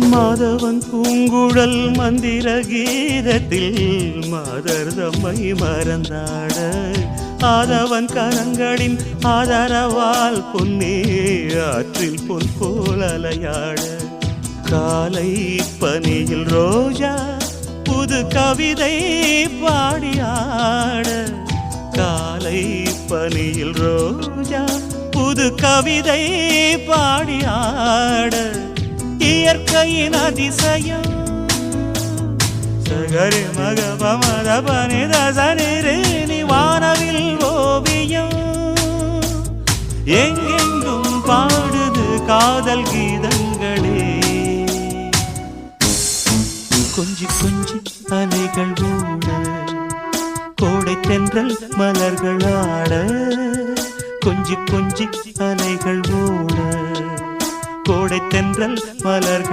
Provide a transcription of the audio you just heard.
மாதவன் பூங்குழல் மந்திர கீதத்தில் மாதர் தம்மை மறந்தாட ஆதவன் கரங்களின் ஆதரவால் பொன்னே ஆற்றில் பொன் போல் அலையாட காலை பனியில் ரோஜா புது கவிதை பாடியாட காலை பனியில் ரோஜா புது கவிதை பாடியாட இயற்கையின் அதிசயம் சகரி மக பமத பனித சனிரேனி வானவில் ஓவியம் எங்கெங்கும் பாடுது காதல் கீதங்களே கொஞ்சி கொஞ்சி அலைகள் ஓட கோடை தென்றல் மலர்கள் ஆட கொஞ்சி கொஞ்சி அலைகள் ஓட கோடை தென்றல் மலர்கள்